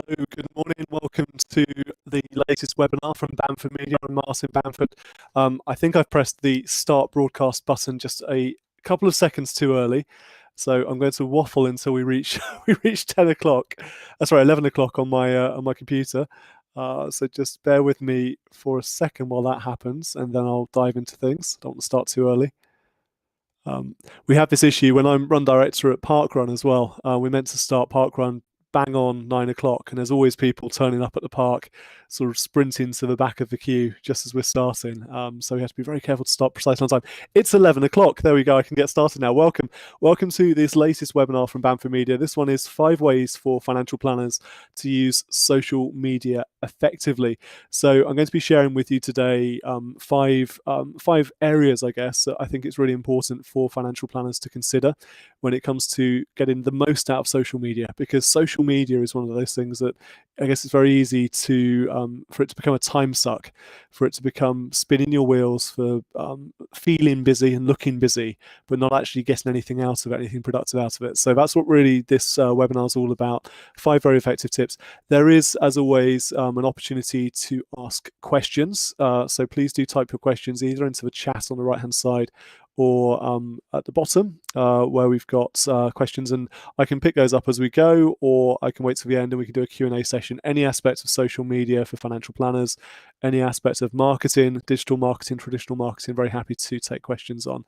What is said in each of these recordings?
Good morning. Welcome to the latest webinar from Bamford Media. I'm Martin Bamford. I think I've pressed the start broadcast button just a couple of seconds too early, so I'm going to waffle until we reach 10 o'clock. Sorry, 11 o'clock on my computer. So just bear with me for a second while that happens, and then I'll dive into things. Don't want to start too early. We have this issue when I'm run director at Parkrun as well. We're meant to start Parkrun bang on 9 o'clock, and there's always people turning up at the park, sort of sprinting to the back of the queue just as we're starting. So we have to be very careful to start precisely on time. It's 11 o'clock. There we go. I can get started now. Welcome to this latest webinar from Bamford Media. This one is 5 ways for financial planners to use social media effectively. So I'm going to be sharing with you today five areas, I guess, that I think it's really important for financial planners to consider when it comes to getting the most out of social media, because social media is one of those things that I guess it's very easy to for it to become a time suck, for it to become spinning your wheels, for feeling busy and looking busy, but not actually getting anything out of it, anything productive out of it. So that's what really this webinar is all about. 5 very effective tips. There is, as always, an opportunity to ask questions. So please do type your questions either into the chat on the right-hand side or at the bottom where we've got questions, and I can pick those up as we go, or I can wait till the end and we can do a Q&A session. Any aspects of social media for financial planners, any aspects of marketing, digital marketing, traditional marketing, very happy to take questions on.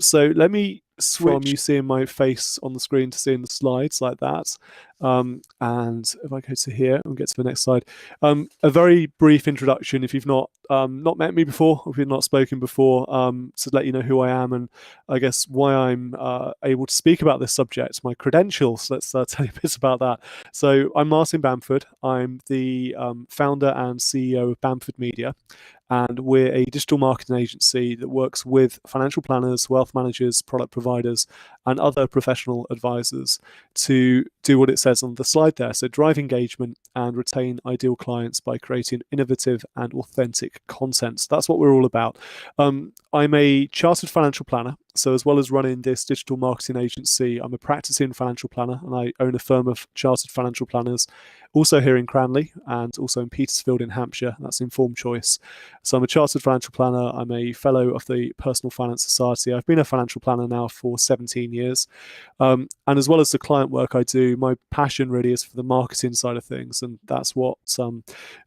So let me switch from you seeing my face on the screen to seeing the slides like that. And if I go to here and get to the next slide, a very brief introduction if you've not met me before, or if you've not spoken before, to let you know who I am and I guess why I'm able to speak about this subject, my credentials. Let's tell you a bit about that. So I'm Martin Bamford. I'm the founder and CEO of Bamford Media, and we're a digital marketing agency that works with financial planners, wealth managers, product providers, and other professional advisors to do what it says on the slide there. So drive engagement and retain ideal clients by creating innovative and authentic content. So that's what we're all about. I'm a chartered financial planner. So as well as running this digital marketing agency, I'm a practicing financial planner, and I own a firm of chartered financial planners also here in Cranley and also in Petersfield in Hampshire. That's Informed Choice. So I'm a chartered financial planner. I'm a fellow of the Personal Finance Society. I've been a financial planner now for 17 years. And as well as the client work I do, my passion really is for the marketing side of things. And that's what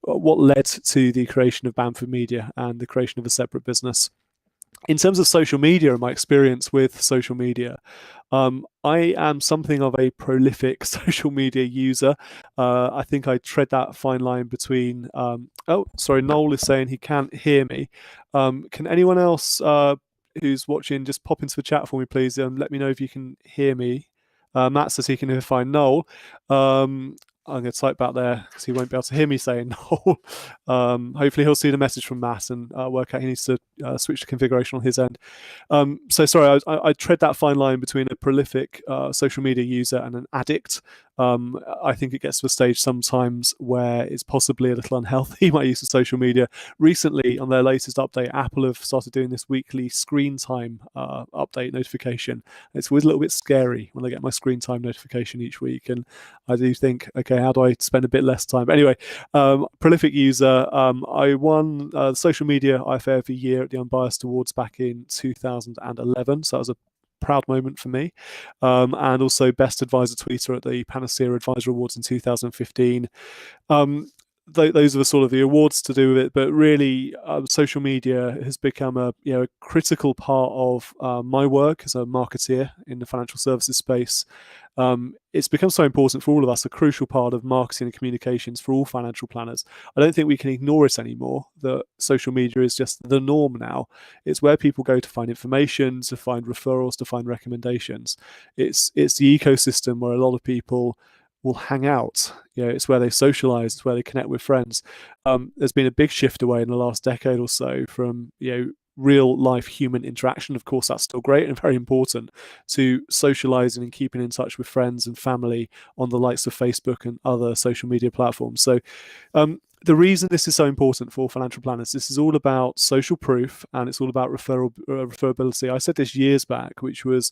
led to the creation of Bamford Media and the creation of a separate business. In terms of social media and my experience with social media, I am something of a prolific social media user. I think I tread that fine line between... oh, sorry, Noel is saying he can't hear me. Can anyone else who's watching just pop into the chat for me, please? Let me know if you can hear me. Matt says he can hear fine. Noel, I'm going to type back there because he won't be able to hear me saying no. Hopefully he'll see the message from Matt and work out he needs to switch the configuration on his end. So sorry, I tread that fine line between a prolific social media user and an addict. I think it gets to a stage sometimes where it's possibly a little unhealthy, my use of social media. Recently, on their latest update, Apple have started doing this weekly screen time update notification. It's always a little bit scary when I get my screen time notification each week, and I do think, okay, how do I spend a bit less time? Anyway, prolific user. I won the Social Media IFA of the Year at the Unbiased Awards back in 2011, so that was a proud moment for me, and also Best Advisor Tweeter at the Panacea Advisor Awards in 2015. Those are the sort of the awards to do with it, but really social media has become a critical part of my work as a marketeer in the financial services space. It's become so important for all of us, a crucial part of marketing and communications for all financial planners. I don't think we can ignore it anymore, that social media is just the norm now. It's where people go to find information, to find referrals, to find recommendations. It's the ecosystem where a lot of people will hang out. It's where they socialize, it's where they connect with friends. There's been a big shift away in the last decade or so from real life human interaction. Of course, that's still great and very important, to socializing and keeping in touch with friends and family on the likes of Facebook and other social media platforms. So the reason this is so important for financial planners, this is all about social proof, and it's all about referability. I said this years back, which was,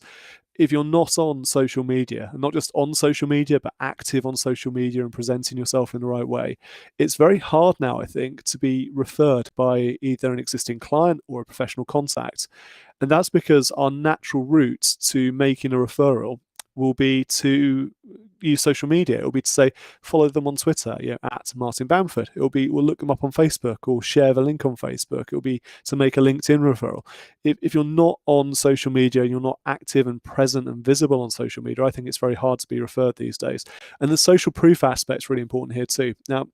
if you're not on social media, and not just on social media, but active on social media and presenting yourself in the right way, it's very hard now, I think, to be referred by either an existing client or a professional contact. And that's because our natural route to making a referral will be to use social media. It'll be to say, follow them on Twitter, at Martin Bamford. We'll look them up on Facebook or share the link on Facebook. It'll be to make a LinkedIn referral. If you're not on social media and you're not active and present and visible on social media, I think it's very hard to be referred these days. And the social proof aspect's really important here too. Now,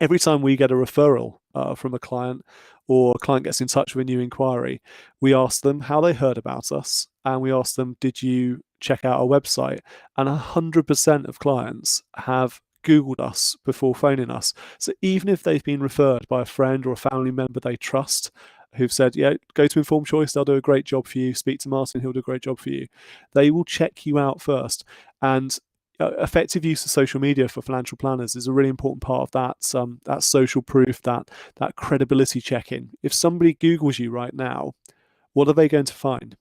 every time we get a referral from a client, or a client gets in touch with a new inquiry, we ask them how they heard about us, and we ask them, did you check out our website? And 100% of clients have Googled us before phoning us. So even if they've been referred by a friend or a family member they trust, who've said, go to Informed Choice, they'll do a great job for you, speak to Martin, he'll do a great job for you, they will check you out first. And effective use of social media for financial planners is a really important part of that social proof, that credibility check-in. If somebody Googles you right now, what are they going to find?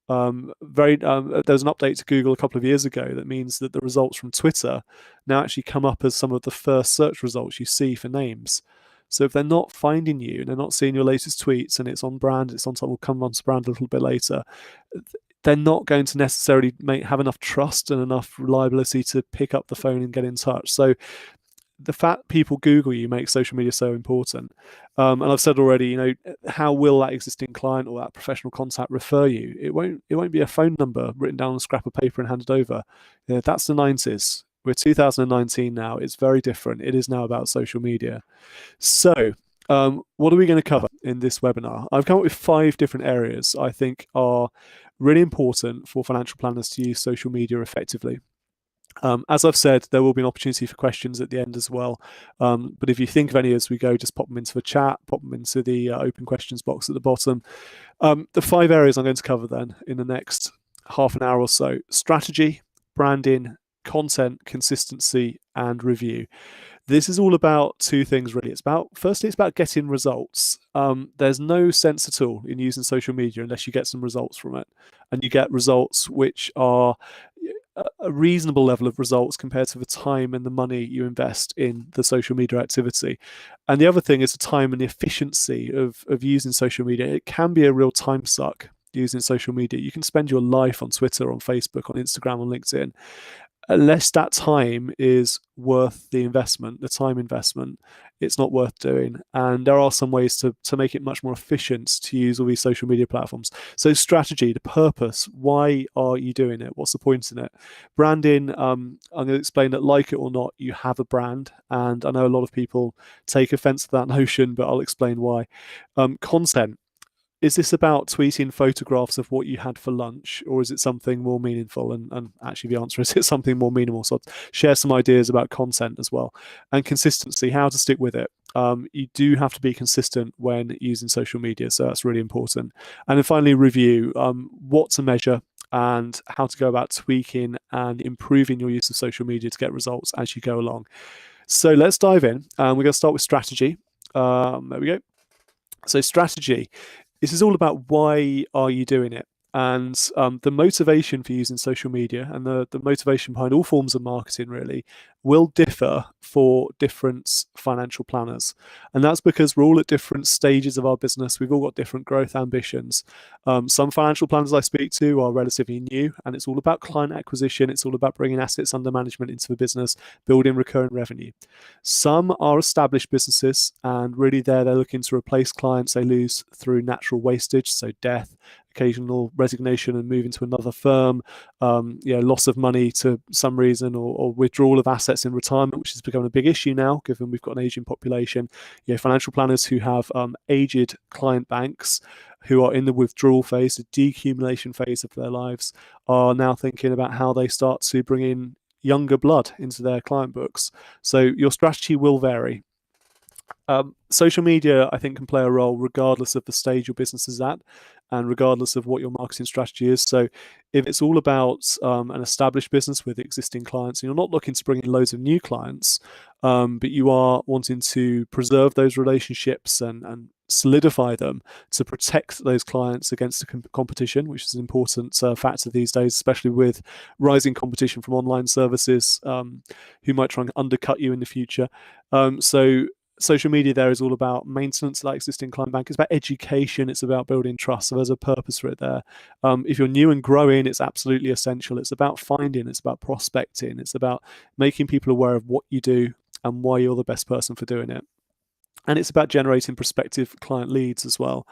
There's an update to Google a couple of years ago that means that the results from Twitter now actually come up as some of the first search results you see for names. So if they're not finding you and they're not seeing your latest tweets and it's on brand, we'll come on to brand a little bit later, they're not going to necessarily have enough trust and enough reliability to pick up the phone and get in touch. So the fact people Google you makes social media so important. And I've said already, how will that existing client or that professional contact refer you? It won't be a phone number written down on a scrap of paper and handed over. That's the 90s. We're 2019 now. It's very different. It is now about social media. So what are we going to cover in this webinar? I've come up with 5 different areas I think are really important for financial planners to use social media effectively. As I've said, there will be an opportunity for questions at the end as well. But if you think of any as we go, just pop them into the chat, pop them into the open questions box at the bottom. The 5 areas I'm going to cover then in the next half an hour or so: strategy, branding, content, consistency, and review. This is all about 2 things, really. Firstly, it's about getting results. There's no sense at all in using social media unless you get some results from it, and you get results which are a reasonable level of results compared to the time and the money you invest in the social media activity. And the other thing is the time and the efficiency of using social media. It can be a real time suck using social media. You can spend your life on Twitter, on Facebook, on Instagram, on LinkedIn. Unless that time is worth the investment, the time investment, it's not worth doing. And there are some ways to make it much more efficient to use all these social media platforms. So strategy, the purpose, why are you doing it? What's the point in it? Branding, I'm going to explain that, like it or not, you have a brand. And I know a lot of people take offense to that notion, but I'll explain why. Content. Is this about tweeting photographs of what you had for lunch, or is it something more meaningful? And actually the answer is it's something more meaningful. So I'll share some ideas about content as well. And consistency, how to stick with it. You do have to be consistent when using social media, so that's really important. And then finally, review, what to measure and how to go about tweaking and improving your use of social media to get results as you go along. So let's dive in. We're going to start with strategy. There we go. So strategy. This is all about why are you doing it? And the motivation for using social media and the motivation behind all forms of marketing really will differ for different financial planners. And that's because we're all at different stages of our business. We've all got different growth ambitions. Some financial planners I speak to are relatively new, and it's all about client acquisition. It's all about bringing assets under management into the business, building recurring revenue. Some are established businesses, and really they're looking to replace clients they lose through natural wastage, so death, occasional resignation and moving to another firm, loss of money to some reason, or withdrawal of assets in retirement, which has become a big issue now, given we've got an aging population. Financial planners who have aged client banks who are in the withdrawal phase, the decumulation phase of their lives, are now thinking about how they start to bring in younger blood into their client books. So your strategy will vary. Social media, I think, can play a role regardless of the stage your business is at. and regardless of what your marketing strategy is. So if it's all about an established business with existing clients, and you're not looking to bring in loads of new clients, but you are wanting to preserve those relationships and solidify them to protect those clients against the competition, which is an important factor these days, especially with rising competition from online services who might try and undercut you in the future. So social media there is all about maintenance of that existing client bank. It's about education. It's about building trust. So there's a purpose for it there. If you're new and growing, it's absolutely essential. It's about finding, it's about prospecting, it's about making people aware of what you do and why you're the best person for doing it. And it's about generating prospective client leads as well.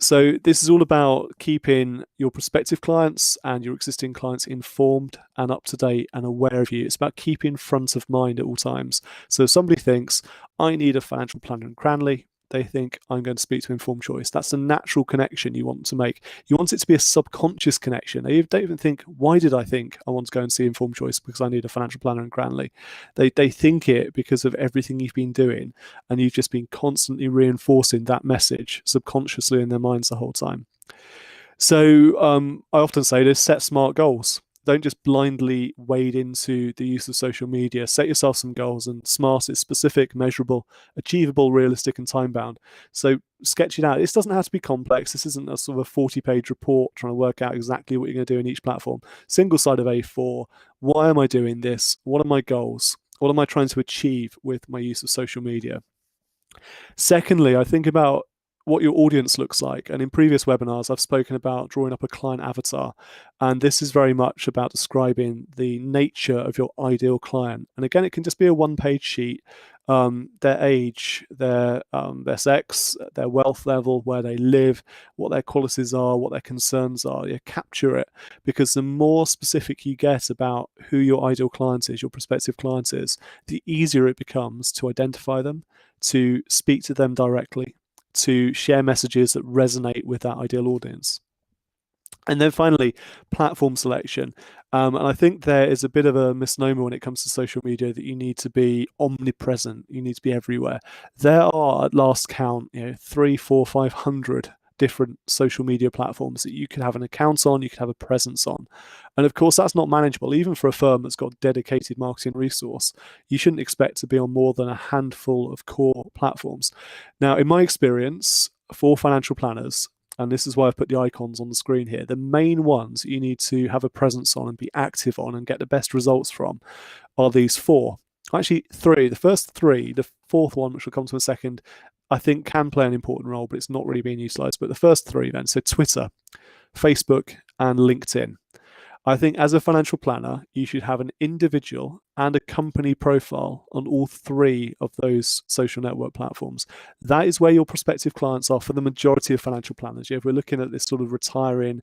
So this is all about keeping your prospective clients and your existing clients informed and up to date and aware of you. It's about keeping front of mind at all times. So if somebody thinks, I need a financial planner in Cranley, they think, I'm going to speak to Informed Choice. That's the natural connection you want to make. You want it to be a subconscious connection. You don't even think, why did I think I want to go and see Informed Choice because I need a financial planner in Cranley? They think it because of everything you've been doing, and you've just been constantly reinforcing that message subconsciously in their minds the whole time. So I often say this, set smart goals. Don't just blindly wade into the use of social media. Set yourself some goals, and SMART is specific, measurable, achievable, realistic, and time-bound. So sketch it out. This doesn't have to be complex. This isn't a sort of a 40-page report trying to work out exactly what you're going to do in each platform. Single side of A4. Why am I doing this? What are my goals? What am I trying to achieve with my use of social media? Secondly, I think about what your audience looks like. And in previous webinars, I've spoken about drawing up a client avatar. And this is very much about describing the nature of your ideal client. And again, it can just be a one-page sheet, their age, their sex, their wealth level, where they live, what their qualities are, what their concerns are. You capture it, because the more specific you get about who your ideal client is, your prospective client is, the easier it becomes to identify them, to speak to them directly, to share messages that resonate with that ideal audience. And then finally, platform selection. And I think there is a bit of a misnomer when it comes to social media that you need to be omnipresent. You need to be everywhere. There are, at last count, 300, 400, 500 different social media platforms that you could have an account on, you could have a presence on. And of course, that's not manageable. Even for a firm that's got dedicated marketing resource, you shouldn't expect to be on more than a handful of core platforms. Now, in my experience, for financial planners, and this is why I've put the icons on the screen here, the main ones you need to have a presence on and be active on and get the best results from are these four. Actually, three. The first three, the fourth one, which we'll come to in a second, I think can play an important role, but it's not really being utilized. But the first three then, so Twitter, Facebook, and LinkedIn. I think as a financial planner, you should have an individual and a company profile on all three of those social network platforms. That is where your prospective clients are for the majority of financial planners. If we're looking at this sort of retired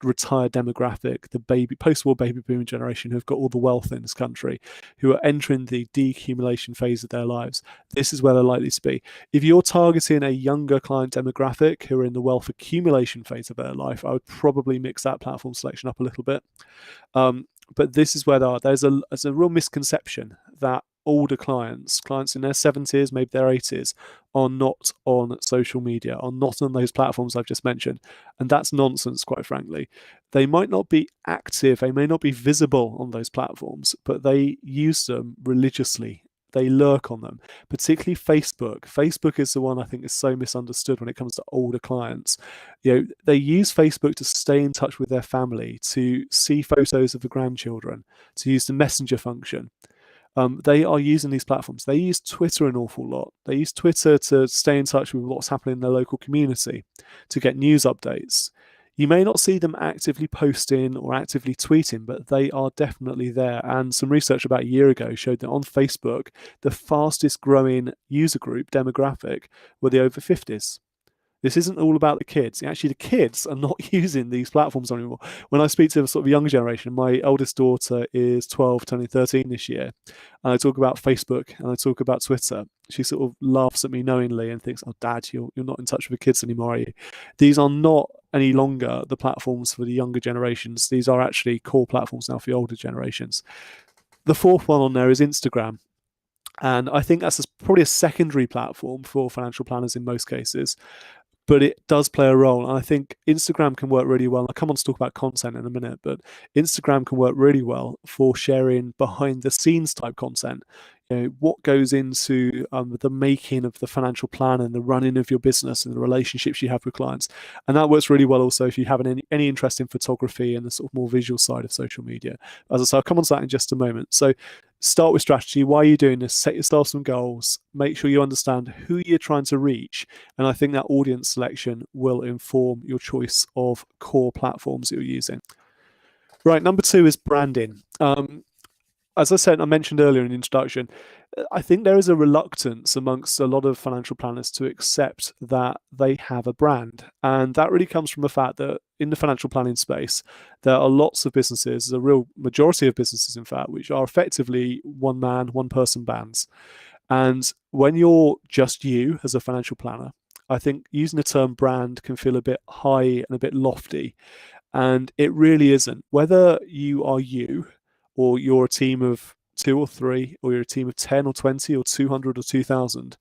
demographic, the post-war baby boom generation who've got all the wealth in this country, who are entering the decumulation phase of their lives, this is where they're likely to be. If you're targeting a younger client demographic who are in the wealth accumulation phase of their life, I would probably mix that platform selection up a little bit. But this is where there's a real misconception that older clients in their 70s, maybe their 80s, are not on social media, are not on those platforms I've just mentioned. And that's nonsense, quite frankly. They might not be active, they may not be visible on those platforms, but they use them religiously. They lurk on them, particularly Facebook. Facebook is the one I think is so misunderstood when it comes to older clients. They use Facebook to stay in touch with their family, to see photos of the grandchildren, to use the messenger function. They are using these platforms. They use Twitter an awful lot. They use Twitter to stay in touch with what's happening in their local community, to get news updates. You may not see them actively posting or actively tweeting, but they are definitely there. And some research about a year ago showed that on Facebook, the fastest growing user group demographic were the over 50s. This isn't all about the kids. Actually, the kids are not using these platforms anymore. When I speak to a sort of younger generation, my eldest daughter is 12, turning 13 this year, and I talk about Facebook and I talk about Twitter. She sort of laughs at me knowingly and thinks, "Oh, Dad, you're not in touch with the kids anymore, are you?" These are not any longer the platforms for the younger generations. These are actually core platforms now for the older generations. The fourth one on there is Instagram. And I think that's probably a secondary platform for financial planners in most cases. but it does play a role. And I think Instagram can work really well. I'll come on to talk about content in a minute, but Instagram can work really well for sharing behind the scenes type content. What goes into the making of the financial plan and the running of your business and the relationships you have with clients. And that works really well also if you have any interest in photography and the sort of more visual side of social media. As I say, I'll come on to that in just a moment. So start with strategy. Why are you doing this? Set yourself some goals. Make sure you understand who you're trying to reach. And I think that audience selection will inform your choice of core platforms that you're using. Right, number 2 is branding. As I said, I mentioned earlier in the introduction, I think there is a reluctance amongst a lot of financial planners to accept that they have a brand. And that really comes from the fact that in the financial planning space, there are lots of businesses, a real majority of businesses, in fact, which are effectively one man, one person bands. And when you're just you as a financial planner, I think using the term brand can feel a bit high and a bit lofty. And it really isn't. Whether you are you, or you're a team of 2 or 3, or you're a team of 10 or 20 or 200 or 2,000,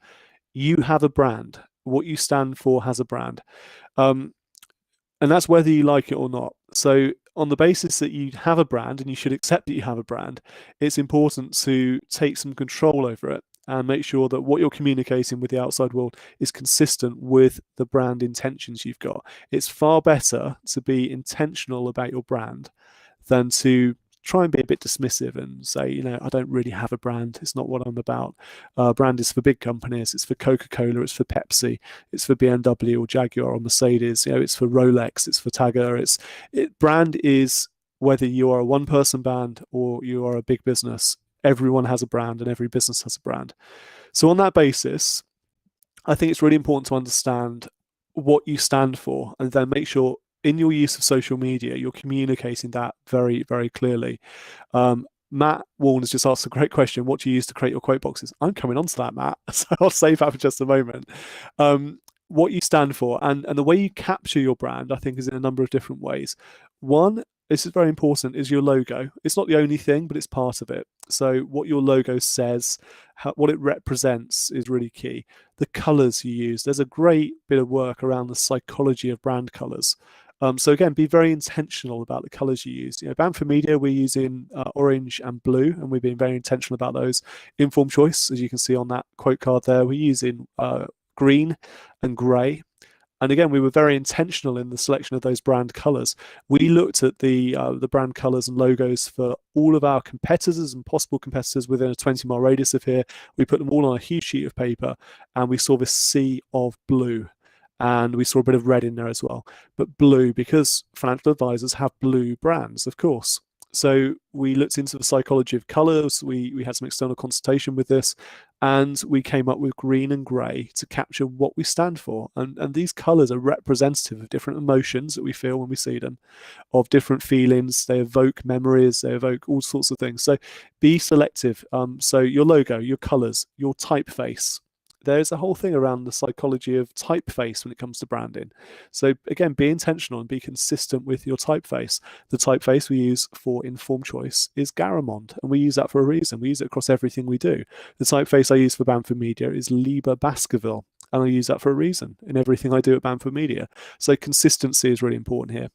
you have a brand. What you stand for has a brand. And that's whether you like it or not. So on the basis that you have a brand and you should accept that you have a brand, it's important to take some control over it and make sure that what you're communicating with the outside world is consistent with the brand intentions you've got. It's far better to be intentional about your brand than to try and be a bit dismissive and say, I don't really have a brand. It's not what I'm about. Brand is for big companies. It's for Coca-Cola. It's for Pepsi. It's for BMW or Jaguar or Mercedes. It's for Rolex. It's for Tagger. Brand is whether you are a one-person band or you are a big business. Everyone has a brand and every business has a brand. So on that basis, I think it's really important to understand what you stand for and then make sure in your use of social media, you're communicating that very, very clearly. Matt Warner's just asked a great question. What do you use to create your quote boxes? I'm coming on to that, Matt. So I'll save that for just a moment. What you stand for and the way you capture your brand, I think, is in a number of different ways. One, this is very important, is your logo. It's not the only thing, but it's part of it. So what your logo says, what it represents is really key. The colors you use, there's a great bit of work around the psychology of brand colors. So again, be very intentional about the colors you use. Bamford Media, we're using orange and blue, and we've been very intentional about those. Informed Choice, as you can see on that quote card there, we're using green and grey. And again, we were very intentional in the selection of those brand colors. We looked at the brand colors and logos for all of our competitors and possible competitors within a 20-mile radius of here. We put them all on a huge sheet of paper, and we saw this sea of blue. And we saw a bit of red in there as well. But blue, because financial advisors have blue brands, of course. So we looked into the psychology of colors. We had some external consultation with this, and we came up with green and grey to capture what we stand for. And these colors are representative of different emotions that we feel when we see them, of different feelings. They evoke memories. They evoke all sorts of things. So be selective. So your logo, your colors, your typeface. There's a whole thing around the psychology of typeface when it comes to branding. So again, be intentional and be consistent with your typeface. The typeface we use for Informed Choice is Garamond, and we use that for a reason. We use it across everything we do. The typeface I use for Bamford Media is Lieber Baskerville, and I use that for a reason in everything I do at Bamford Media. So consistency is really important here.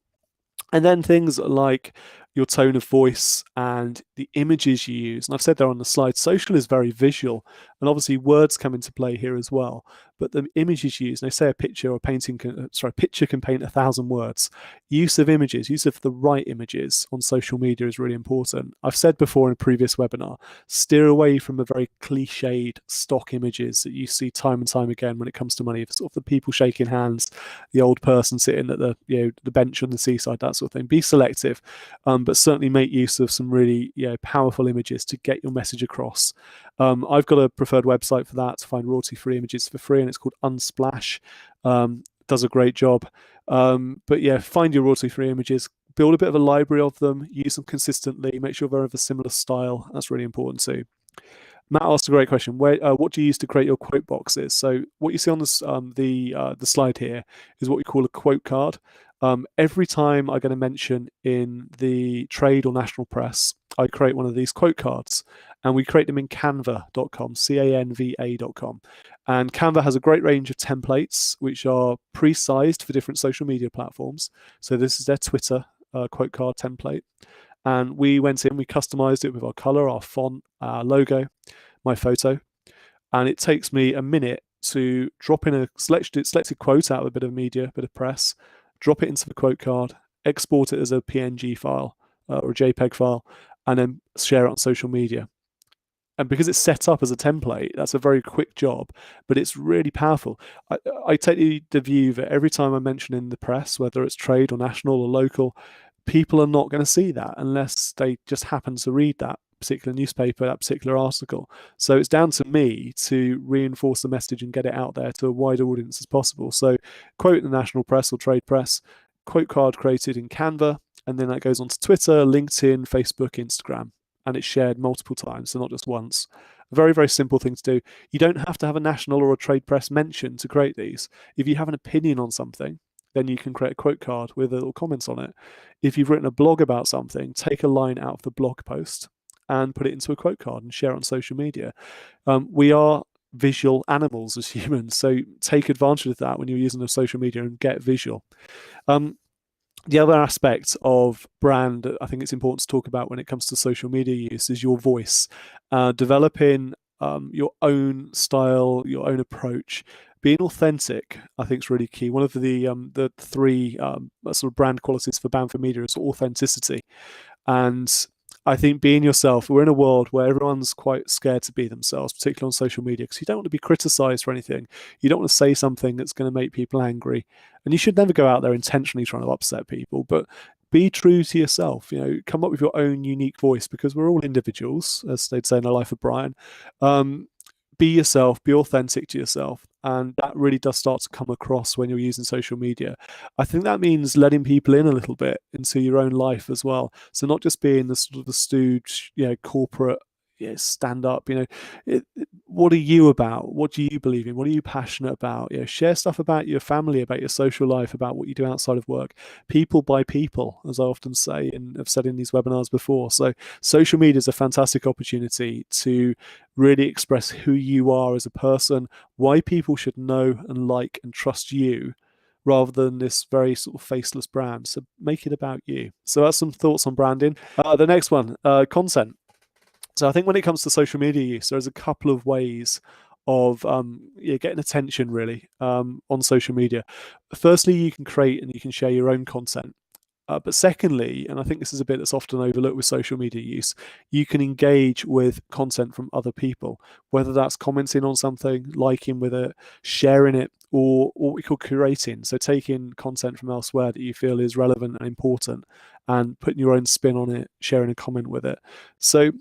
And then things like your tone of voice and the images you use. And I've said there on the slide, social is very visual, and obviously words come into play here as well. But the images you use, they say a picture or picture can paint 1,000 words. Use of images, use of the right images on social media is really important. I've said before in a previous webinar, steer away from the very cliched stock images that you see time and time again when it comes to money. Sort of the people shaking hands, the old person sitting at the bench on the seaside, that sort of thing. Be selective. But certainly make use of some really powerful images to get your message across. I've got a preferred website for that to find royalty-free images for free, and it's called Unsplash. Does a great job. But yeah, find your royalty-free images, build a bit of a library of them, use them consistently, make sure they're of a similar style. That's really important too. Matt asked a great question. What do you use to create your quote boxes? So what you see on this, the slide here is what we call a quote card. Every time I'm going to mention in the trade or national press, I create one of these quote cards, and we create them in canva.com, canva.com. And Canva has a great range of templates which are pre-sized for different social media platforms. So this is their Twitter quote card template. And we went in, we customized it with our color, our font, our logo, my photo. And it takes me a minute to drop in a selected quote out of a bit of media, a bit of press, drop it into the quote card, export it as a PNG file or a JPEG file, and then share it on social media. And because it's set up as a template, that's a very quick job, but it's really powerful. I take the view that every time I mention in the press, whether it's trade or national or local, people are not going to see that unless they just happen to read that particular newspaper, that particular article. So it's down to me to reinforce the message and get it out there to a wider audience as possible. So quote in the national press or trade press, quote card created in Canva, and then that goes on to Twitter, LinkedIn, Facebook, Instagram, and it's shared multiple times, so not just once. A very, very simple thing to do. You don't have to have a national or a trade press mention to create these. If you have an opinion on something, then you can create a quote card with a little comments on it. If you've written a blog about something, take a line out of the blog post and put it into a quote card and share it on social media. We are visual animals as humans, so take advantage of that when you're using the social media and get visual. The other aspect of brand I think it's important to talk about when it comes to social media use is your voice. Developing your own style, your own approach. Being authentic, I think, is really key. One of the three sort of brand qualities for Bamford Media is authenticity. And I think being yourself, we're in a world where everyone's quite scared to be themselves, particularly on social media, because you don't want to be criticized for anything. You don't want to say something that's going to make people angry. And you should never go out there intentionally trying to upset people, but be true to yourself. Come up with your own unique voice, because we're all individuals, as they'd say in The Life of Brian. Be yourself, be authentic to yourself. And that really does start to come across when you're using social media. I think that means letting people in a little bit into your own life as well. So not just being the sort of the stooge, corporate, stand up, what are you about? What do you believe in? What are you passionate about? Share stuff about your family, about your social life, about what you do outside of work. People by people, as I often say and have said in these webinars before. So social media is a fantastic opportunity to really express who you are as a person, why people should know and like and trust you, rather than this very sort of faceless brand. So make it about you. So that's some thoughts on branding. The next one, content. So I think when it comes to social media use, there's a couple of ways of getting attention really on social media. Firstly, you can create and you can share your own content. But secondly, and I think this is a bit that's often overlooked with social media use, you can engage with content from other people, whether that's commenting on something, liking with it, sharing it, or what we call curating. So taking content from elsewhere that you feel is relevant and important and putting your own spin on it, sharing a comment with it. So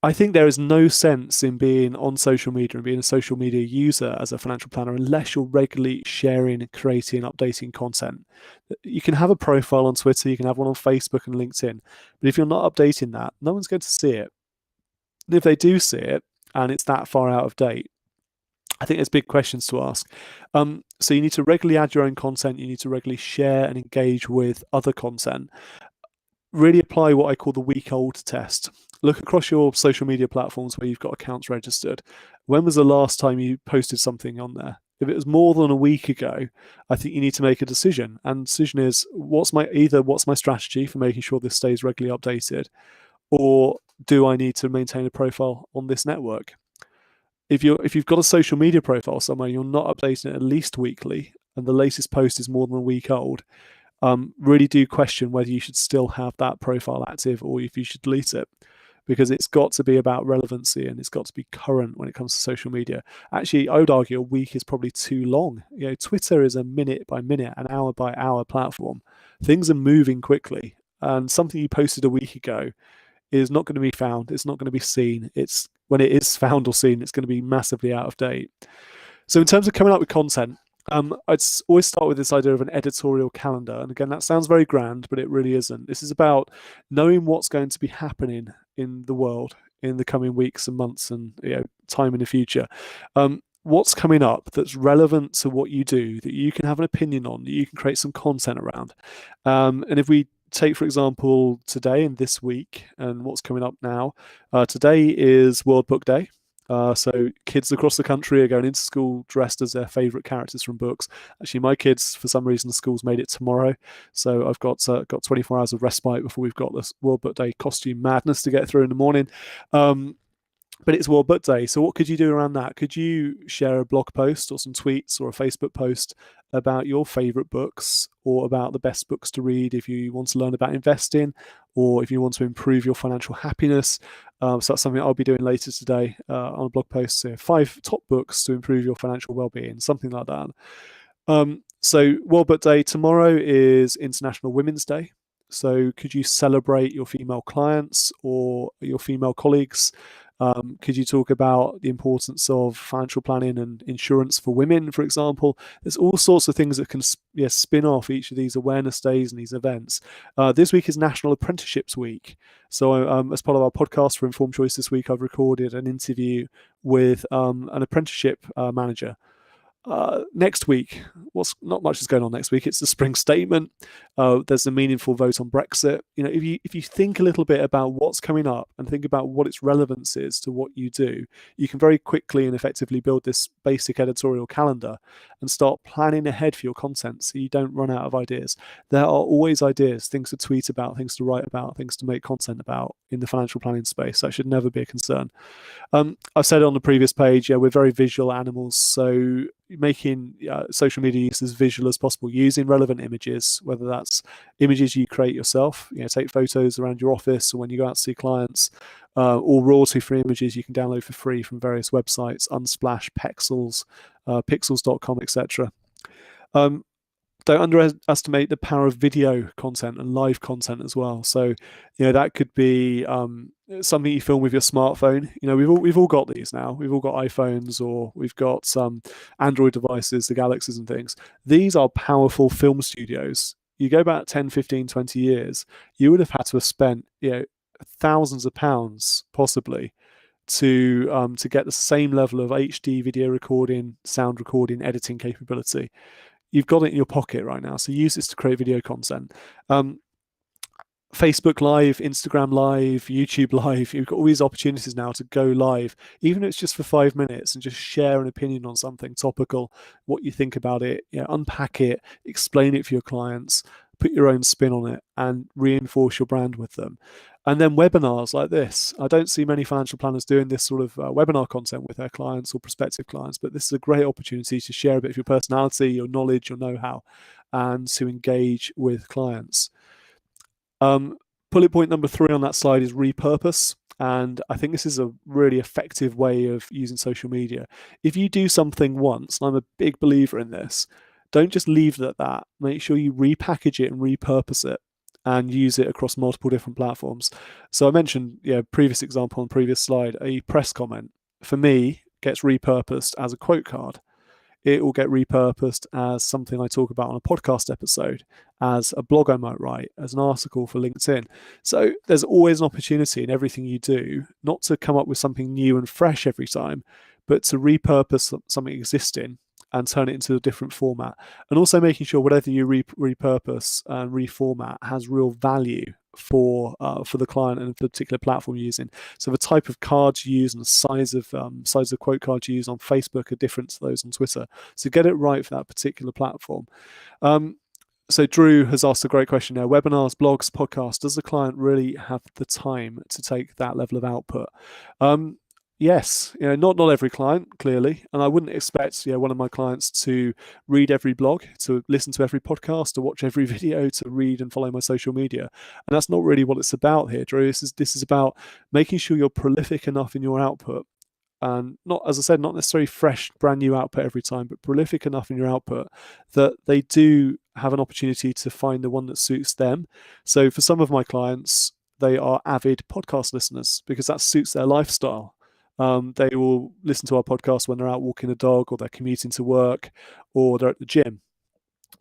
I think there is no sense in being on social media and being a social media user as a financial planner unless you're regularly sharing, creating, updating content. You can have a profile on Twitter, you can have one on Facebook and LinkedIn, but if you're not updating that, no one's going to see it. And if they do see it and it's that far out of date, I think there's big questions to ask. So you need to regularly add your own content, you need to regularly share and engage with other content. Really apply what I call the week-old test. Look across your social media platforms where you've got accounts registered. When was the last time you posted something on there? If it was more than a week ago, I think you need to make a decision. And the decision is, what's my strategy for making sure this stays regularly updated, or do I need to maintain a profile on this network? If you've got a social media profile somewhere, you're not updating it at least weekly, and the latest post is more than a week old, really do question whether you should still have that profile active or if you should delete it, because it's got to be about relevancy and it's got to be current when it comes to social media. Actually, I would argue a week is probably too long. Twitter is a minute by minute, an hour by hour platform. Things are moving quickly, and something you posted a week ago is not going to be found. It's not going to be seen. When it is found or seen, it's going to be massively out of date. So in terms of coming up with content, I'd always start with this idea of an editorial calendar. And again, that sounds very grand, but it really isn't. This is about knowing what's going to be happening in the world in the coming weeks and months and time in the future. What's coming up that's relevant to what you do, that you can have an opinion on, that you can create some content around. And if we take, for example, today and this week and what's coming up now, today is World Book Day. So kids across the country are going into school dressed as their favourite characters from books. Actually, my kids, for some reason, the school's made it tomorrow, so I've got 24 hours of respite before we've got this World Book Day costume madness to get through in the morning. But it's World Book Day, so what could you do around that? Could you share a blog post or some tweets or a Facebook post about your favorite books, or about the best books to read if you want to learn about investing, or if you want to improve your financial happiness? So that's something I'll be doing later today on a blog post. So 5 top books to improve your financial well-being, something like that. So World Book Day tomorrow is International Women's Day. So could you celebrate your female clients or your female colleagues? Could you talk about the importance of financial planning and insurance for women, for example? There's all sorts of things that can spin off each of these awareness days and these events. This week is National Apprenticeships Week. So as part of our podcast for Informed Choice this week, I've recorded an interview with an apprenticeship manager. Next week, not much is going on next week. It's the spring statement. There's a meaningful vote on Brexit. If you think a little bit about what's coming up and think about what its relevance is to what you do, you can very quickly and effectively build this basic editorial calendar and start planning ahead for your content so you don't run out of ideas. There are always ideas, things to tweet about, things to write about, things to make content about in the financial planning space. That should never be a concern. I've said it on the previous page, we're very visual animals, so making social media use as visual as possible, using relevant images, whether that's images you create yourself, take photos around your office or when you go out to see clients, or royalty-free images you can download for free from various websites, Unsplash, Pexels, pixels.com, etc. Don't underestimate the power of video content and live content as well. So, that could be something you film with your smartphone. We've all got these now. We've all got iPhones, or we've got some Android devices, the Galaxies and things. These are powerful film studios. You go back 10, 15, 20 years, you would have had to have spent thousands of pounds possibly to get the same level of HD video recording, sound recording, editing capability. You've got it in your pocket right now, so use this to create video content. Facebook Live, Instagram Live, YouTube Live, you've got all these opportunities now to go live, even if it's just for 5 minutes, and just share an opinion on something topical, what you think about it, unpack it, explain it for your clients, put your own spin on it, and reinforce your brand with them. And then webinars like this. I don't see many financial planners doing this sort of webinar content with their clients or prospective clients, but this is a great opportunity to share a bit of your personality, your knowledge, your know-how, and to engage with clients. Bullet point number 3 on that slide is repurpose. And I think this is a really effective way of using social media. If you do something once, and I'm a big believer in this, don't just leave it at that. Make sure you repackage it and repurpose it and use it across multiple different platforms. So I mentioned, previous example on previous slide, a press comment, for me, gets repurposed as a quote card. It will get repurposed as something I talk about on a podcast episode, as a blog I might write, as an article for LinkedIn. So there's always an opportunity in everything you do, not to come up with something new and fresh every time, but to repurpose something existing and turn it into a different format. And also making sure whatever you repurpose and reformat has real value for the client and the particular platform you're using. So the type of cards you use and the size of quote cards you use on Facebook are different to those on Twitter. So get it right for that particular platform. So Drew has asked a great question there. Webinars, blogs, podcasts, does the client really have the time to take that level of output? Yes, not every client, clearly, and I wouldn't expect one of my clients to read every blog, to listen to every podcast, to watch every video, to read and follow my social media, and that's not really what it's about here, Drew. This is about making sure you're prolific enough in your output, and not, as I said, not necessarily fresh, brand new output every time, but prolific enough in your output that they do have an opportunity to find the one that suits them. So for some of my clients, they are avid podcast listeners because that suits their lifestyle. They will listen to our podcast when they're out walking a dog, or they're commuting to work, or they're at the gym.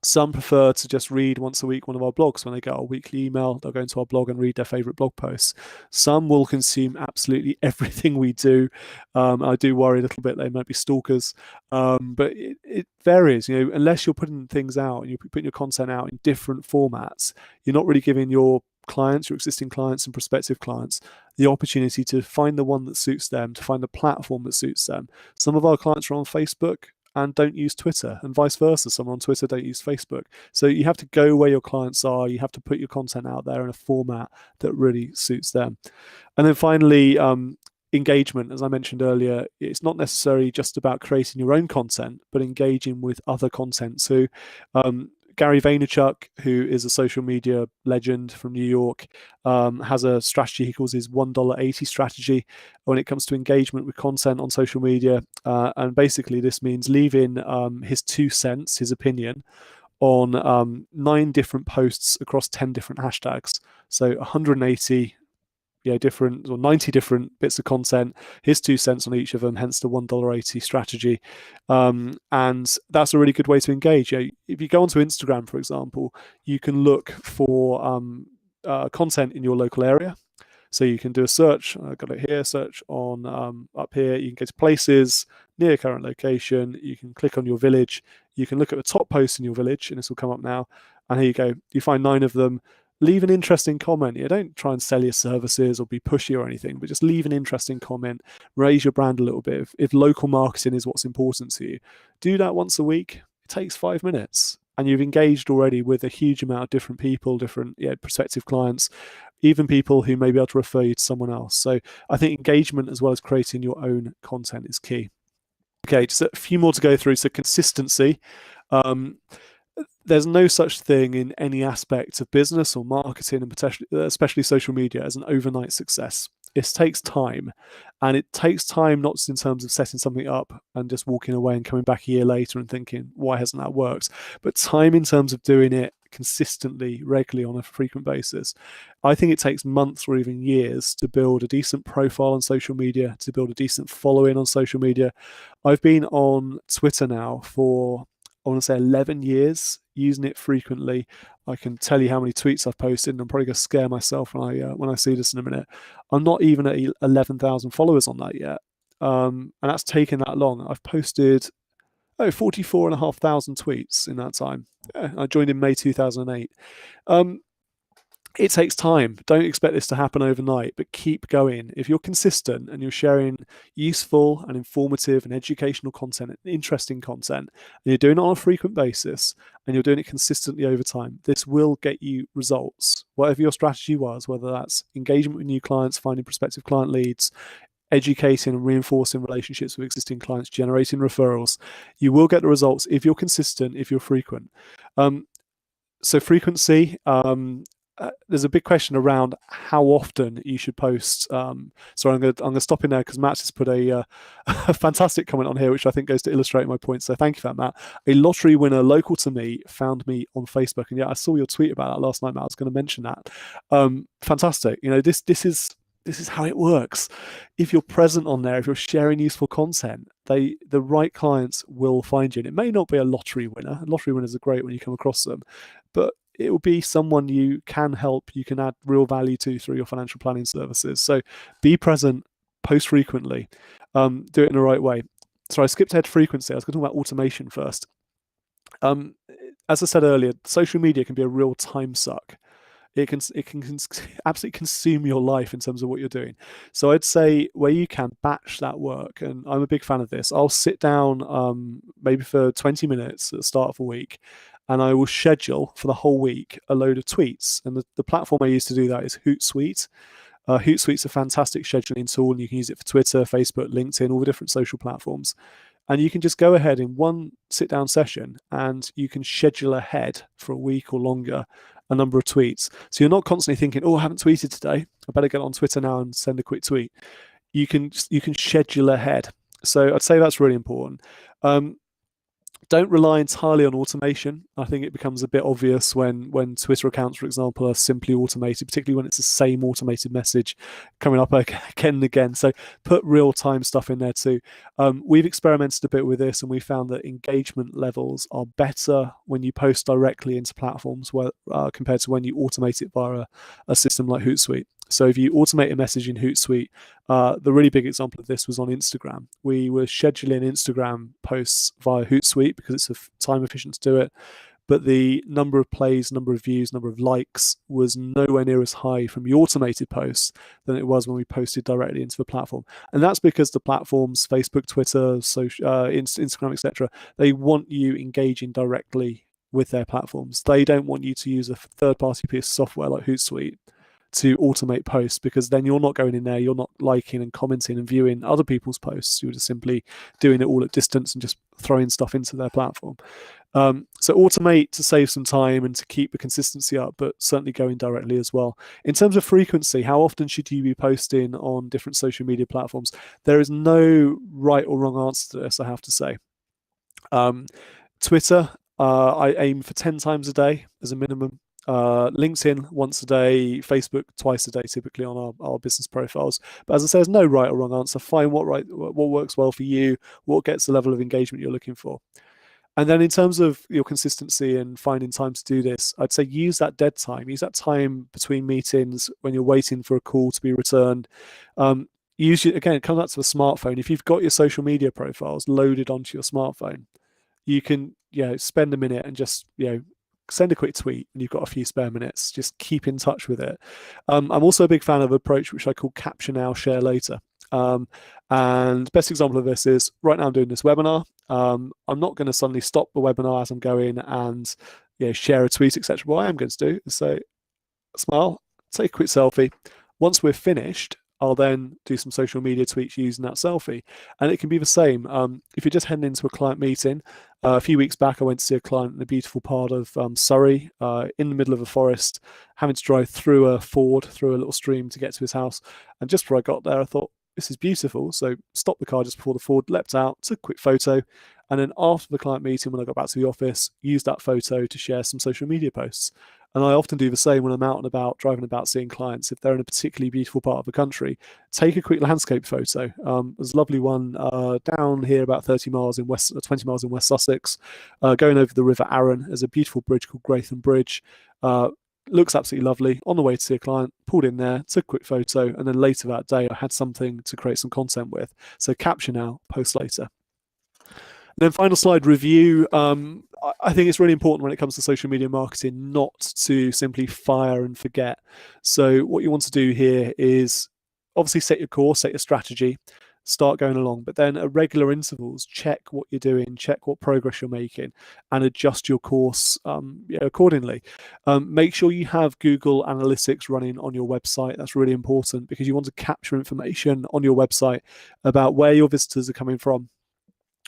Some prefer to just read once a week one of our blogs. When they get our weekly email, they'll go into our blog and read their favorite blog posts. Some will consume absolutely everything we do. I do worry a little bit they might be stalkers, but it varies. Unless you're putting things out and you're putting your content out in different formats, you're not really giving your clients, your existing clients and prospective clients, the opportunity to find the one that suits them, to find the platform that suits them. Some of our clients are on Facebook and don't use Twitter, and vice versa. Some on Twitter don't use Facebook. So you have to go where your clients are. You have to put your content out there in a format that really suits them. And then finally, engagement. As I mentioned earlier, it's not necessarily just about creating your own content, but engaging with other content. So Gary Vaynerchuk, who is a social media legend from New York, has a strategy he calls his $1.80 strategy when it comes to engagement with content on social media. And basically this means leaving his 2 cents, his opinion, on 9 different posts across 10 different hashtags. So 180 different or 90 different bits of content, his 2 cents on each of them, hence the $1.80 strategy. And that's a really good way to engage. If you go onto Instagram, for example, you can look for content in your local area. So you can do a search. I've got it here, search on up here. You can go to places near current location. You can click on your village. You can look at the top posts in your village, and this will come up now. And here you go. You find 9 of them. Leave an interesting comment. You don't try and sell your services or be pushy or anything, but just leave an interesting comment, raise your brand a little bit. If local marketing is what's important to you, do that once a week. It takes 5 minutes and you've engaged already with a huge amount of different people, different prospective clients, even people who may be able to refer you to someone else. So I think engagement as well as creating your own content is key. Okay, just a few more to go through. So consistency. There's no such thing in any aspect of business or marketing, and especially social media, as an overnight success. It takes time, and it takes time not just in terms of setting something up and just walking away and coming back a year later and thinking, why hasn't that worked? But time in terms of doing it consistently, regularly, on a frequent basis. I think it takes months or even years to build a decent profile on social media, to build a decent following on social media. I've been on Twitter now for, I want to say, 11 years, using it frequently. I can tell you how many tweets I've posted, and I'm probably going to scare myself when I see this in a minute. I'm not even at 11,000 followers on that yet, and that's taken that long. I've posted 44,500 tweets in that time. I joined in May 2008. It takes time. Don't expect this to happen overnight, but keep going. If you're consistent and you're sharing useful and informative and educational content, and interesting content, and you're doing it on a frequent basis, and you're doing it consistently over time, this will get you results. Whatever your strategy was, whether that's engagement with new clients, finding prospective client leads, educating and reinforcing relationships with existing clients, generating referrals, you will get the results if you're consistent, if you're frequent. So frequency, there's a big question around how often you should post. So I'm going to stop in there because Matt's just put a fantastic comment on here, which I think goes to illustrate my point. So thank you for that, Matt. A lottery winner local to me found me on Facebook, and yeah, I saw your tweet about that last night, Matt. I was going to mention that. Fantastic. This is how it works. If you're present on there, if you're sharing useful content, the right clients will find you. And it may not be a lottery winner. Lottery winners are great when you come across them, but it will be someone you can help, you can add real value to through your financial planning services. So be present, post frequently, do it in the right way. Sorry, I skipped ahead to frequency. I was going to talk about automation first. As I said earlier, social media can be a real time suck. It can absolutely consume your life in terms of what you're doing. So I'd say where you can, batch that work. And I'm a big fan of this. I'll sit down maybe for 20 minutes at the start of a week, and I will schedule for the whole week a load of tweets. And the platform I use to do that is Hootsuite. Hootsuite's a fantastic scheduling tool, and you can use it for Twitter, Facebook, LinkedIn, all the different social platforms. And you can just go ahead in one sit-down session, and you can schedule ahead for a week or longer a number of tweets. So you're not constantly thinking, oh, I haven't tweeted today, I better get on Twitter now and send a quick tweet. You can schedule ahead. So I'd say that's really important. Don't rely entirely on automation. I think it becomes a bit obvious when Twitter accounts, for example, are simply automated, particularly when it's the same automated message coming up again and again. So put real-time stuff in there too. We've experimented a bit with this, and we found that engagement levels are better when you post directly into platforms compared to when you automate it via a system like Hootsuite. So if you automate a message in Hootsuite, the really big example of this was on Instagram. We were scheduling Instagram posts via Hootsuite because it's time efficient to do it. but the number of plays, number of views, number of likes was nowhere near as high from the automated posts than it was when we posted directly into the platform. And that's because the platforms, Facebook, Twitter, Instagram, etc., they want you engaging directly with their platforms. They don't want you to use a third-party piece of software like Hootsuite to automate posts, because then you're not going in there, you're not liking and commenting and viewing other people's posts. You're just simply doing it all at distance and just throwing stuff into their platform. So automate to save some time and to keep the consistency up, but certainly going directly as well. In terms of frequency, how often should you be posting on different social media platforms? There is no right or wrong answer to this, I have to say. Twitter, I aim for 10 times a day as a minimum. LinkedIn once a day, Facebook twice a day, typically on our business profiles. But as I say, there's no right or wrong answer. Find what works well for you, what gets the level of engagement you're looking for. And then in terms of your consistency and finding time to do this, I'd say use that dead time. Use that time between meetings when you're waiting for a call to be returned. Again, it comes back to the smartphone. If you've got your social media profiles loaded onto your smartphone, you can spend a minute and just send a quick tweet, and you've got a few spare minutes. Just keep in touch with it. I'm also a big fan of an approach which I call capture now, share later. And best example of this is right now I'm doing this webinar. I'm not going to suddenly stop the webinar as I'm going and share a tweet, etc. What I am going to do is say, smile, take a quick selfie. Once we're finished, I'll then do some social media tweets using that selfie. And it can be the same. If you're just heading into a client meeting, a few weeks back, I went to see a client in a beautiful part of Surrey, in the middle of a forest, having to drive through a ford, through a little stream to get to his house. And just before I got there, I thought, this is beautiful. So stopped the car just before the ford, leapt out, took a quick photo. And then after the client meeting, when I got back to the office, used that photo to share some social media posts. And I often do the same when I'm out and about, driving about, seeing clients. If they're in a particularly beautiful part of the country, take a quick landscape photo. There's a lovely one down here about 20 miles in West Sussex, going over the River Arun. There's a beautiful bridge called Gratham Bridge. Looks absolutely lovely. On the way to see a client, pulled in there, took a quick photo, and then later that day, I had something to create some content with. So capture now, post later. And then final slide, review. I think it's really important when it comes to social media marketing not to simply fire and forget. So what you want to do here is obviously set your course, set your strategy, start going along, but then at regular intervals, check what you're doing, check what progress you're making, and adjust your course accordingly. Make sure you have Google Analytics running on your website. That's really important because you want to capture information on your website about where your visitors are coming from.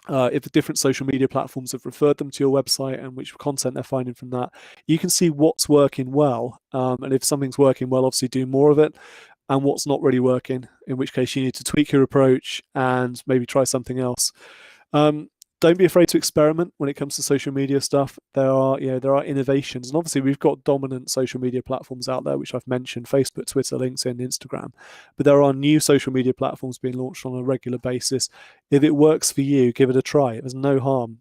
If the different social media platforms have referred them to your website and which content they're finding from that, you can see what's working well. And if something's working well, obviously do more of it. And what's not really working, in which case you need to tweak your approach and maybe try something else. Don't be afraid to experiment when it comes to social media stuff. There are innovations, and obviously we've got dominant social media platforms out there, which I've mentioned: Facebook, Twitter, LinkedIn, Instagram. But there are new social media platforms being launched on a regular basis. If it works for you, give it a try. There's no harm.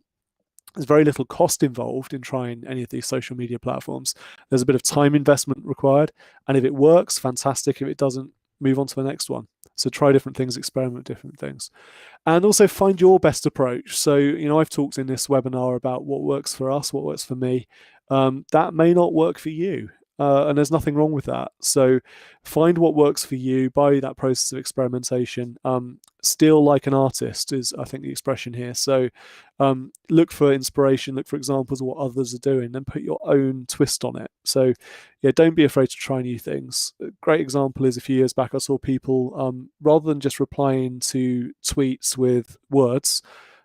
There's very little cost involved in trying any of these social media platforms. There's a bit of time investment required, and if it works, fantastic. If it doesn't, move on to the next one. So try different things, experiment with different things. And also find your best approach. So, I've talked in this webinar about what works for us, what works for me. That may not work for you. And there's nothing wrong with that. So find what works for you by that process of experimentation. Steal like an artist is, I think, the expression here. So look for inspiration, look for examples of what others are doing, and put your own twist on it. So don't be afraid to try new things. A great example is a few years back, I saw people, rather than just replying to tweets with words,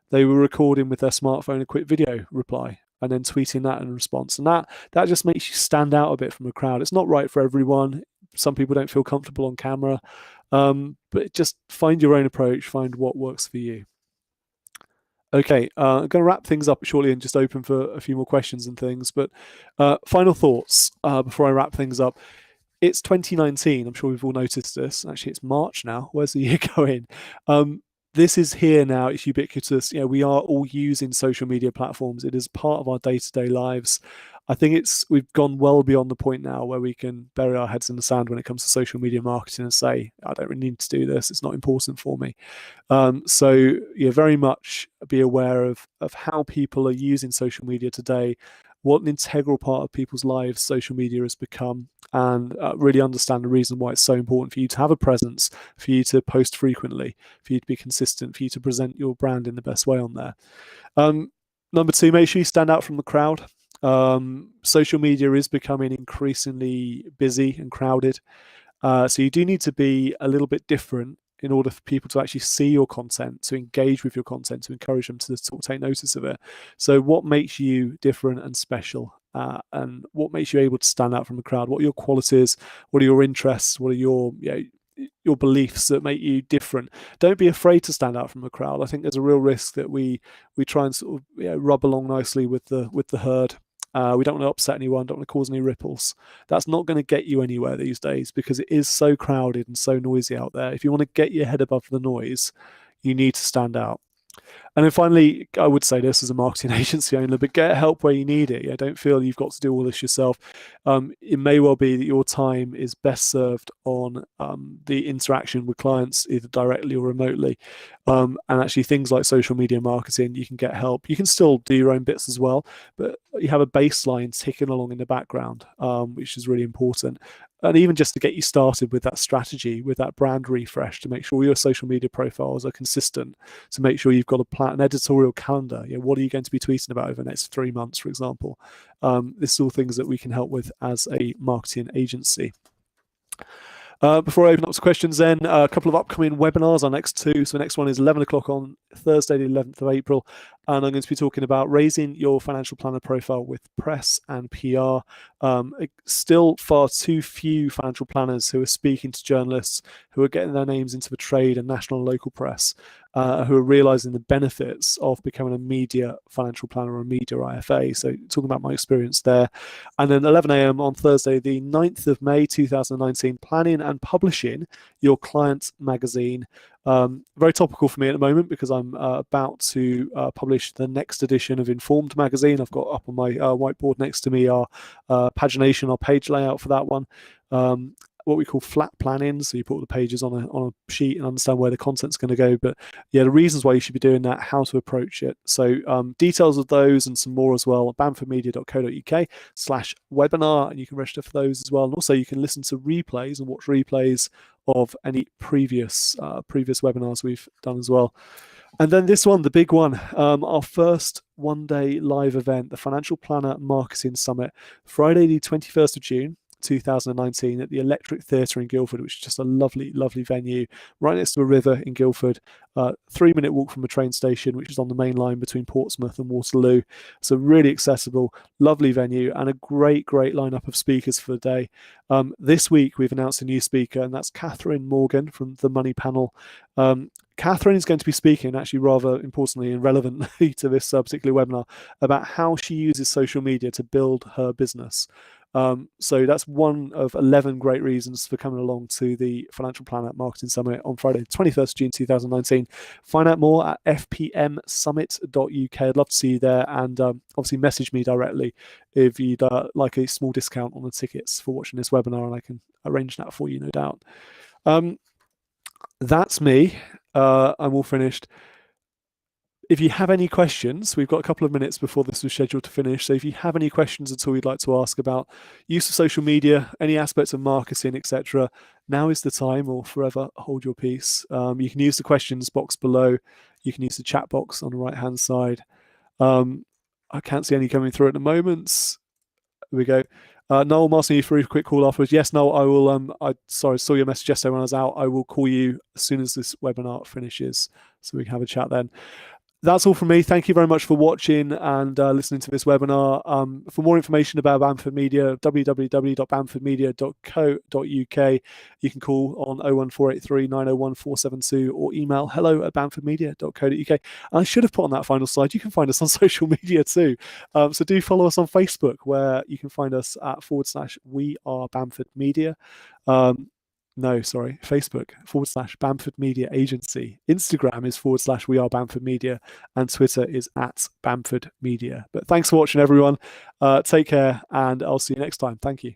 they were recording with their smartphone a quick video reply and then tweeting that in response. And that just makes you stand out a bit from a crowd. It's not right for everyone. Some people don't feel comfortable on camera, but just find your own approach, find what works for you. Okay, I'm going to wrap things up shortly and just open for a few more questions and things. But final thoughts before I wrap things up. It's 2019. I'm sure we've all noticed this. Actually, it's March now. Where's the year going? This is here now. It's ubiquitous. We are all using social media platforms. It is part of our day-to-day lives. I think we've gone well beyond the point now where we can bury our heads in the sand when it comes to social media marketing and say, I don't really need to do this. It's not important for me. So very much be aware of how people are using social media today. what an integral part of people's lives social media has become, and really understand the reason why it's so important for you to have a presence, for you to post frequently, for you to be consistent, for you to present your brand in the best way on there. Number two, make sure you stand out from the crowd. Social media is becoming increasingly busy and crowded. So you do need to be a little bit different in order for people to actually see your content, to engage with your content, to encourage them to sort of take notice of it. So what makes you different and special? And what makes you able to stand out from the crowd? What are your qualities? What are your interests? What are your beliefs that make you different? Don't be afraid to stand out from the crowd. I think there's a real risk that we try and sort of rub along nicely with the herd. We don't want to upset anyone, don't want to cause any ripples. That's not going to get you anywhere these days because it is so crowded and so noisy out there. If you want to get your head above the noise, you need to stand out. And then finally, I would say this as a marketing agency owner, but get help where you need it. Don't feel you've got to do all this yourself. It may well be that your time is best served on the interaction with clients, either directly or remotely. And actually things like social media marketing, you can get help. You can still do your own bits as well, but you have a baseline ticking along in the background, which is really important. And even just to get you started with that strategy, with that brand refresh, to make sure your social media profiles are consistent, to make sure you've got an editorial calendar. What are you going to be tweeting about over the next 3 months, for example? This is all things that we can help with as a marketing agency. Before I open up to questions then, a couple of upcoming webinars, our next two. So the next one is 11 o'clock on Thursday, the 11th of April. And I'm going to be talking about raising your financial planner profile with press and PR. Still far too few financial planners who are speaking to journalists, who are getting their names into the trade and national and local press, who are realizing the benefits of becoming a media financial planner or a media IFA. So talking about my experience there. And then 11 a.m. on Thursday, the 9th of May, 2019, planning and publishing your client magazine. Very topical for me at the moment because I'm about to publish the next edition of Informed magazine. I've got up on my whiteboard next to me our pagination, our page layout for that one. What we call flat planning, so you put all the pages on a sheet and understand where the content's going to go. But yeah, the reasons why you should be doing that, how to approach it. So details of those and some more as well at bamfordmedia.co.uk/webinar, and you can register for those as well. And also you can listen to replays and watch replays of any previous webinars we've done as well. And then this one, the big one, our first one-day live event, the Financial Planner Marketing Summit, Friday the 21st of June, 2019 at the Electric Theatre in Guildford, which is just a lovely, lovely venue right next to a river in Guildford. 3-minute walk from a train station, which is on the main line between Portsmouth and Waterloo. So really accessible, lovely venue, and a great lineup of speakers for the day. This week we've announced a new speaker, and that's Catherine Morgan from the Money Panel. Catherine is going to be speaking, actually rather importantly and relevantly to this particular webinar, about how she uses social media to build her business. So that's one of 11 great reasons for coming along to the Financial Planner Marketing Summit on Friday, 21st June 2019. Find out more at fpmsummit.uk. I'd love to see you there, and obviously message me directly if you'd like a small discount on the tickets for watching this webinar, and I can arrange that for you, no doubt. That's me. I'm all finished. If you have any questions, we've got a couple of minutes before this was scheduled to finish. So if you have any questions at all you'd like to ask about use of social media, any aspects of marketing, etc., now is the time, or forever hold your peace. You can use the questions box below. You can use the chat box on the right-hand side. I can't see any coming through at the moment. There we go. Noel, I'm asking you for a quick call afterwards. Yes, Noel, I will. Sorry, I saw your message yesterday when I was out. I will call you as soon as this webinar finishes, so we can have a chat then. That's all from me. Thank you very much for watching and listening to this webinar. For more information about Bamford Media, www.bamfordmedia.co.uk. You can call on 01483 901 472 or email hello@bamfordmedia.co.uk. I should have put on that final slide, you can find us on social media too. So do follow us on Facebook, where you can find us at /We Are Bamford Media. Facebook /Bamford Media Agency. Instagram is /We Are Bamford Media, and Twitter is @Bamford Media. But thanks for watching, everyone. Take care, and I'll see you next time. Thank you.